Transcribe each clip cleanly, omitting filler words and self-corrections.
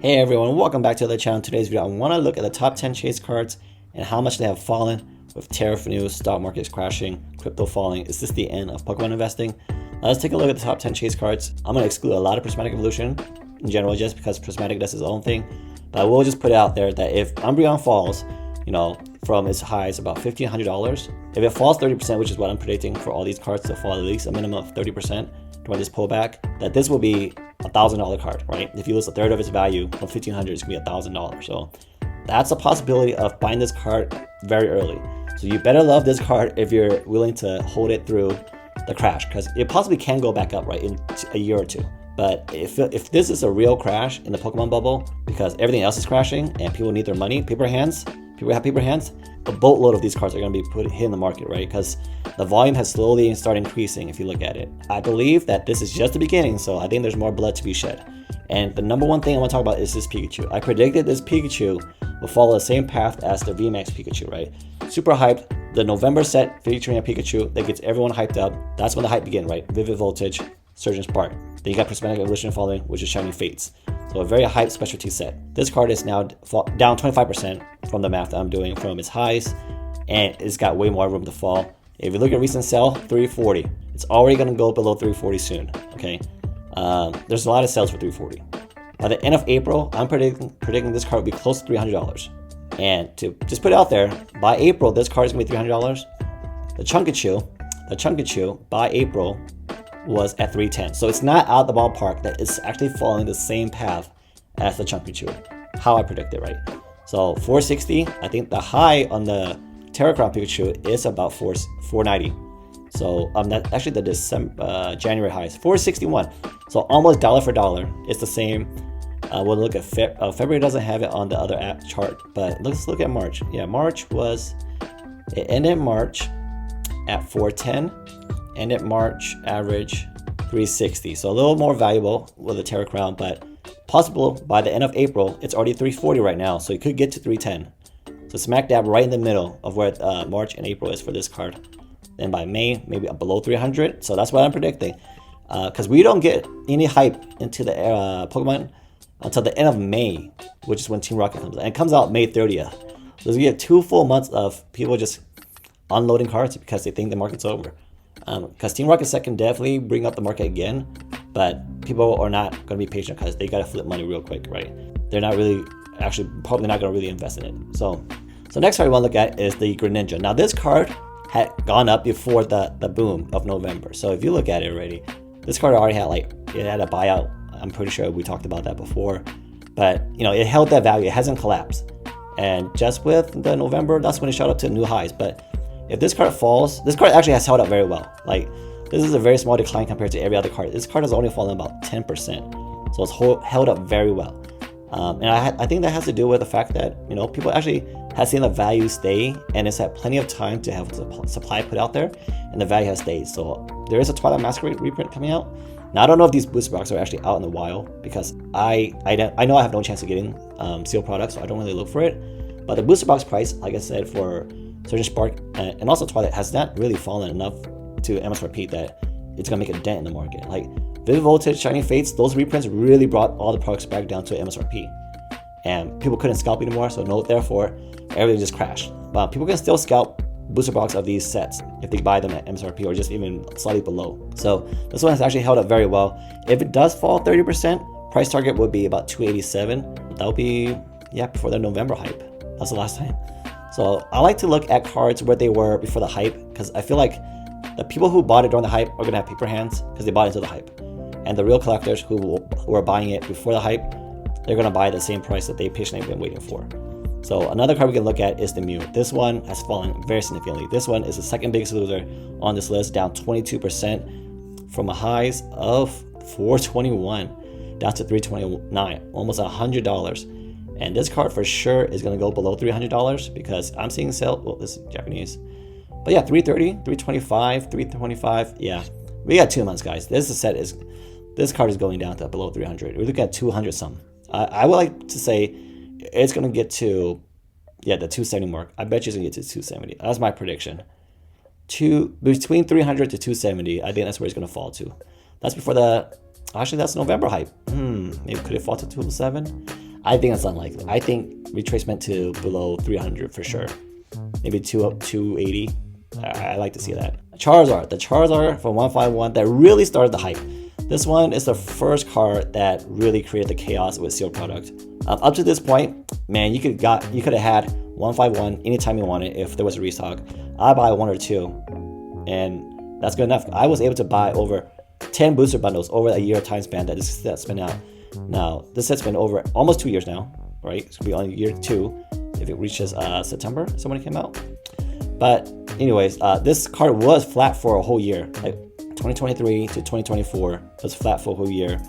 Hey everyone, welcome back to the channel. Today's video, I want to look at the top 10 chase cards and how much they have fallen with tariff news, stock markets crashing, crypto falling. Is this the end of Pokemon investing? Let's take a look at the top 10 chase cards. I'm going to exclude a lot of Prismatic Evolution in general just because Prismatic does its own thing. But I will just put it out there that if Umbreon falls, from its highs about $1,500, if it falls 30%, which is what I'm predicting for all these cards to fall at least a minimum of 30% during this pullback, that this will be $1,000 card, right? If you lose a third of its value from $1,500, it's gonna be $1,000. So that's a possibility of buying this card very early. So you better love this card if you're willing to hold it through the crash, because it possibly can go back up, right, in a year or two. But if this is a real crash in the Pokemon bubble, because everything else is crashing and people need their money, people have paper hands, a boatload of these cards are going to be hit in the market, right? Because the volume has slowly started increasing if you look at it. I believe that this is just the beginning, so I think there's more blood to be shed. And the number one thing I want to talk about is this Pikachu. I predicted this Pikachu will follow the same path as the VMAX Pikachu, right? Super hyped. The November set featuring a Pikachu that gets everyone hyped up. That's when the hype begins, right? Vivid Voltage, Surge and Spark. Then you got Prismatic Evolution following, which is Shining Fates. So a very hyped specialty set. This card is now down 25% from the math that I'm doing from its highs, and it's got way more room to fall. If you look at recent sell, 340. It's already going to go below 340 soon, okay? There's a lot of sales for 340. By the end of April, I'm predicting this card will be close to $300. And to just put it out there, by April, this card is going to be $300. The Chunkachu, by April, was at 310. So it's not out the ballpark that it's actually following the same path as the Chunkachu, how I predicted, right? So 460, I think the high on the Terra Crown Pikachu is about 490. So that actually the December January highs 461. So almost dollar for dollar. It's the same. We'll look at February doesn't have it on the other app chart, but let's look at March. Yeah, it ended March at 410. Ended March average 360. So a little more valuable with the Terra Crown, but possible by the end of April, it's already 340 right now. So it could get to 310. So smack dab right in the middle of where March and April is for this card. Then by May, maybe below 300. So that's what I'm predicting. Because we don't get any hype into the Pokemon until the end of May, which is when Team Rocket comes out. And it comes out May 30th. So we get 2 full months of people just unloading cards because they think the market's over. Because Team Rocket Set can definitely bring up the market again, but people are not going to be patient because they got to flip money real quick, right? They're not really, probably not going to really invest in it. So next card we want to look at is the Greninja. Now this card had gone up before the boom of November. So if you look at it already, this card already had it had a buyout. I'm pretty sure we talked about that before, but it held that value. It hasn't collapsed, and just with the November, that's when it shot up to new highs. But if this card falls, this card actually has held up very well. This is a very small decline compared to every other card. This card has only fallen about 10%, so it's held up very well. And I think that has to do with the fact that people actually have seen the value stay, and it's had plenty of time to have the supply put out there, and the value has stayed. So there is a Twilight Masquerade reprint coming out. Now I don't know if these booster boxes are actually out in the wild, because I know I have no chance of getting sealed products, so I don't really look for it. But the booster box price, like I said, for Surge and Spark and also Twilight has not really fallen enough to MSRP that it's gonna make a dent in the market. Like Vivid Voltage, Shining Fates, those reprints really brought all the products back down to MSRP, and people couldn't scalp anymore. So therefore, everything just crashed. People can still scalp booster box of these sets if they buy them at MSRP or just even slightly below. So this one has actually held up very well. If it does fall 30%, price target would be about 287. That would be before the November hype. That's the last time. So I like to look at cards where they were before the hype, because I feel like the people who bought it during the hype are going to have paper hands because they bought into the hype. And the real collectors who are buying it before the hype, they're going to buy the same price that they patiently been waiting for. So another card we can look at is the Mew. This one has fallen very significantly. This one is the second biggest loser on this list, down 22% from a highs of 421 down to 329, almost $100. And this card for sure is going to go below $300 because I'm seeing sale. Well, this is Japanese. But yeah, 330, 325, 325. Yeah, we got 2 months, guys. This card is going down to below 300. We look at 200 some. I would like to say it's going to get to, the 270 mark. I bet you it's going to get to 270. That's my prediction. Between 300 to 270, I think that's where it's going to fall to. That's before the Actually, that's November hype. Maybe could it fall to 207? I think it's unlikely. I think retracement to below 300 for sure. Maybe 280. I like to see that. Charizard, the Charizard from 151 that really started the hype. This one is the first card that really created the chaos with sealed product. Up to this point, man, you could have had 151 anytime you wanted if there was a restock. I buy one or two, and that's good enough. I was able to buy over 10 booster bundles over a year time span that this set's been out. Now, this set's been over almost 2 years now, right? It's gonna be on year 2 if it reaches September, so when it came out. But anyways, this card was flat for a whole year. Like 2023 to 2024 was flat for a whole year.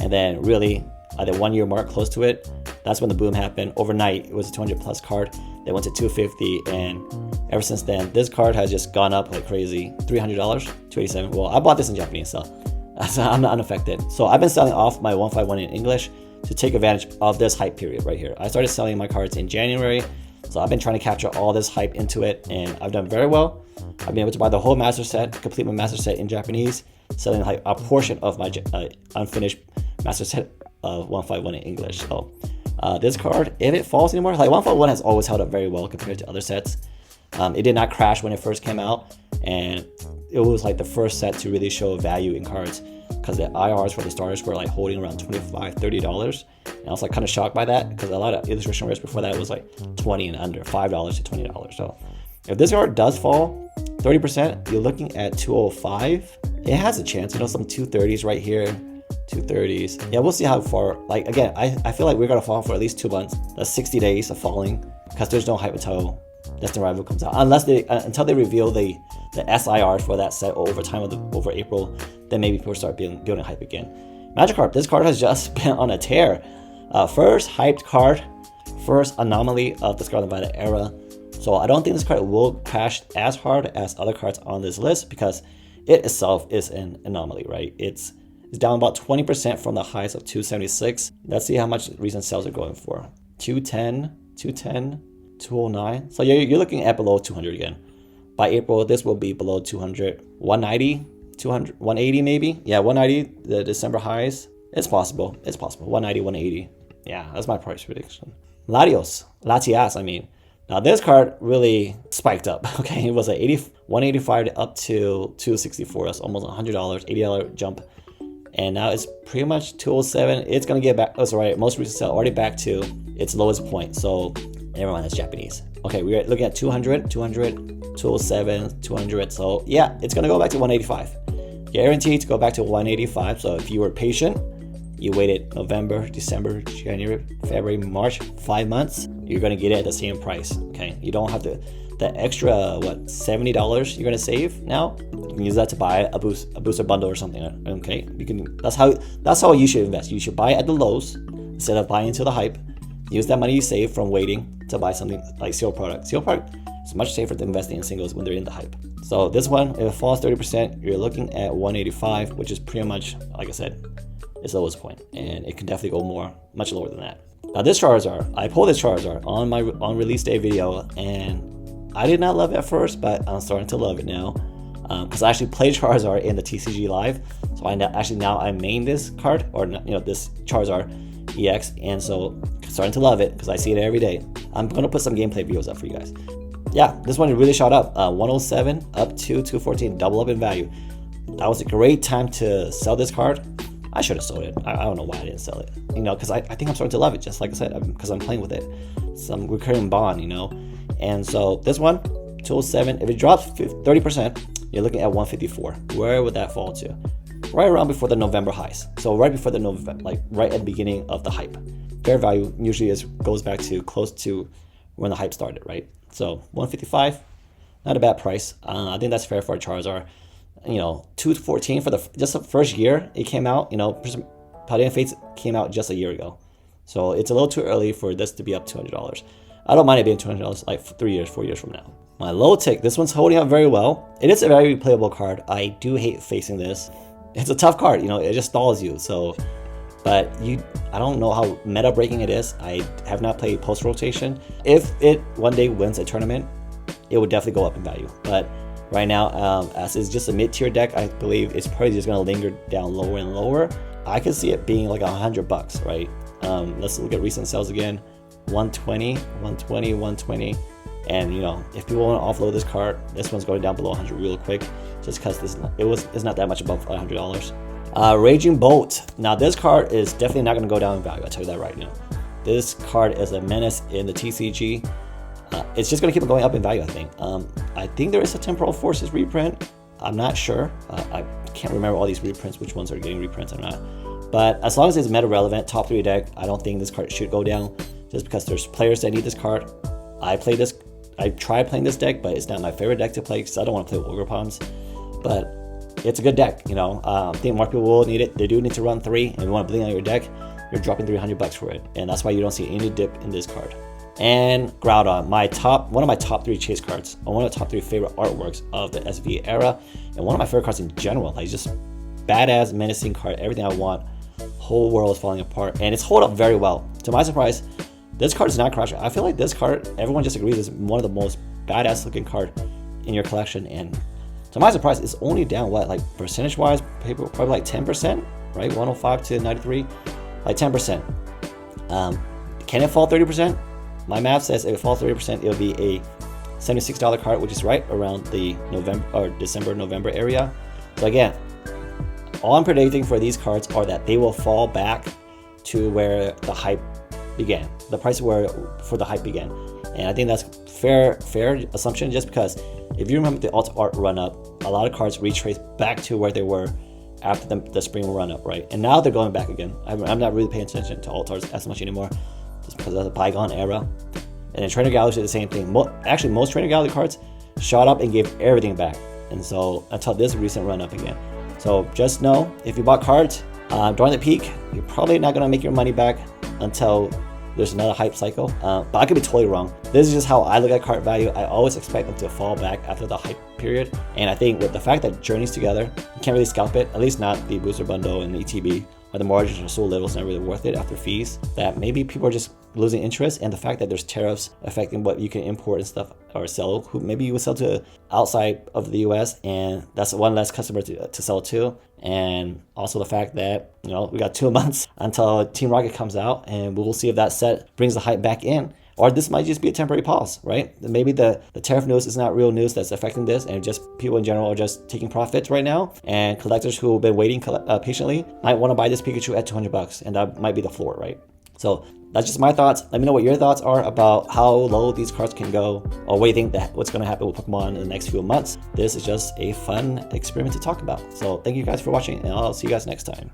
And then really, at the 1 year mark close to it, that's when the boom happened. Overnight, it was a 200 plus card. They went to 250, and ever since then, this card has just gone up like crazy. $300, 287. Well, I bought this in Japanese, so I'm not unaffected. So I've been selling off my 151 in English to take advantage of this hype period right here. I started selling my cards in January, so I've been trying to capture all this hype into it, and I've done very well. I've been able to buy the whole master set, complete my master set in Japanese, selling like a portion of my unfinished master set of 151 in English. So this card, if it falls anymore, like 151 has always held up very well compared to other sets. It did not crash when it first came out, and it was like the first set to really show value in cards, because the IRs for the starters were like holding around $25, $30. And I was like kind of shocked by that, because a lot of illustration rares before that was like 20 and under, $5 to $20. So if this card does fall 30%, you're looking at 205. It has a chance, you know, some 230s right here, 230s. Yeah, we'll see how far. Like again, I feel like we're gonna fall for at least 2 months. That's 60 days of falling, because there's no hype until Destined Rival comes out, unless they until they reveal the SIR for that set over time over April. Then maybe people start building hype again. Magikarp, this card has just been on a tear. First hyped card, first anomaly of the Scarlet Violet era. So I don't think this card will crash as hard as other cards on this list, because it itself is an anomaly, right? It's down about 20% from the highs of 276. Let's see how much recent sales are going for. 210, 209. So you're looking at below 200 again. By April, this will be below 200, 190, 200, 180 maybe. Yeah, 190, the December highs. It's possible. 190, 180. Yeah, that's my price prediction. Latias, I mean. Now this card really spiked up. Okay, it was at 185 up to 264. That's almost $100, $80 jump. And now it's pretty much 207. It's gonna get back. That's right. Most recent sale already back to its lowest point. So never mind, that's Japanese. Okay, we're looking at 200, 207, 200. So yeah, it's gonna go back to 185. Guaranteed to go back to 185. So if you were patient, you waited November, December, January, February, March, 5 months, you're gonna get it at the same price. Okay, you don't have to. The extra $70 you're gonna save now, you can use that to buy a booster bundle or something. Okay, you can. That's how you should invest. You should buy at the lows instead of buying into the hype. Use that money you save from waiting to buy something like sealed product. Sealed product is much safer than investing in singles when they're in the hype. So this one, if it falls 30%, you're looking at 185, which is pretty much, like I said, its lowest point, and it can definitely go much lower than that. Now this Charizard, I pulled this Charizard on my release day video, and I did not love it at first, but I'm starting to love it now, because I actually played Charizard in the TCG live. So I main this card, or this Charizard EX, and so starting to love it because I see it every day. I'm gonna put some gameplay videos up for you guys. Yeah, this one really shot up, 107 up to 214, double up in value. That was a great time to sell this card. I should have sold it. I don't know why I didn't sell it. Because I think I'm starting to love it, just like I said, because I'm playing with it. Some recurring bond, And so this one, 207, if it drops 30%, you're looking at 154. Where would that fall to? Right around before the November highs. So right before the November, like right at the beginning of the hype. Fair value usually goes back to close to when the hype started, right? So 155, not a bad price. I think that's fair for a Charizard. 214 for just the first year it came out. Palladium Fates came out just a year ago. So it's a little too early for this to be up $200. I don't mind it being $200 like 3 years, 4 years from now. My low tick, this one's holding up very well. It is a very replayable card. I do hate facing this. It's a tough card, it just stalls you. So, but I don't know how meta breaking it is. I have not played post rotation. If it one day wins a tournament, it would definitely go up in value. But right now, as it's just a mid-tier deck, I believe it's probably just gonna linger down lower and lower. I could see it being like $100, right? Let's look at recent sales again. 120, 120, 120. And you know, if people want to offload this card, this one's going down below 100 real quick, just because it's not that much above $100. Raging Bolt. Now this card is definitely not going to go down in value. I'll tell you that right now. This card is a menace in the TCG. It's just going to keep going up in value, I think. I think there is a Temporal Forces reprint. I'm not sure. I can't remember all these reprints, which ones are getting reprints or not. But as long as it's meta relevant, top 3 deck, I don't think this card should go down, just because there's players that need this card. I tried playing this deck, but it's not my favorite deck to play because I don't want to play with Ogre Palms. But it's a good deck, you know. I think more people will need it. They do need to run 3, and you want to bling on your deck, you're dropping $300 for it, and that's why you don't see any dip in this card. And Groudon, one of my top 3 chase cards, and one of the top 3 favorite artworks of the SV era, and one of my favorite cards in general. Like, just badass, menacing card, everything I want. Whole world is falling apart, and it's hold up very well. To my surprise, this card is not crashing. I feel like this card, everyone just agrees, is one of the most badass looking card in your collection. And to my surprise, it's only down what, like percentage wise, probably like 10%, right? 105 to 93, like 10%. Can it fall 30%? My math says if it falls 30%, it'll be a $76 card, which is right around the December, November area. So again, all I'm predicting for these cards are that they will fall back to where the hype began, the price where for the hype began. And I think that's fair assumption, just because if you remember the alt art run up, a lot of cards retrace back to where they were after the spring run up, right? And now they're going back again. I'm not really paying attention to alt arts as much anymore, just because of the bygone era. And then Trainer Gallery did the same thing. Actually, most Trainer Gallery cards shot up and gave everything back. And so until this recent run up again. So just know, if you bought cards during the peak, you're probably not gonna make your money back until there's another hype cycle. But I could be totally wrong. This is just how I look at card value. I always expect them to fall back after the hype period. And I think with the fact that Journey's together, you can't really scalp it, at least not the booster bundle and the ETB, or the margins are so little, it's not really worth it after fees, that maybe people are just losing interest. And the fact that there's tariffs affecting what you can import and stuff or sell, who maybe you would sell to outside of the US, and that's one less customer to sell to. And also the fact that, you know, we got 2 months until Team Rocket comes out, and we'll see if that set brings the hype back in, or this might just be a temporary pause, right? Maybe the tariff news is not real news that's affecting this, and just people in general are just taking profits right now, and collectors who have been waiting patiently might want to buy this Pikachu at $200, and that might be the floor, right? So that's just my thoughts. Let me know what your thoughts are about how low these cards can go, or what you think that what's going to happen with Pokemon in the next few months. This is just a fun experiment to talk about. So thank you guys for watching, and I'll see you guys next time.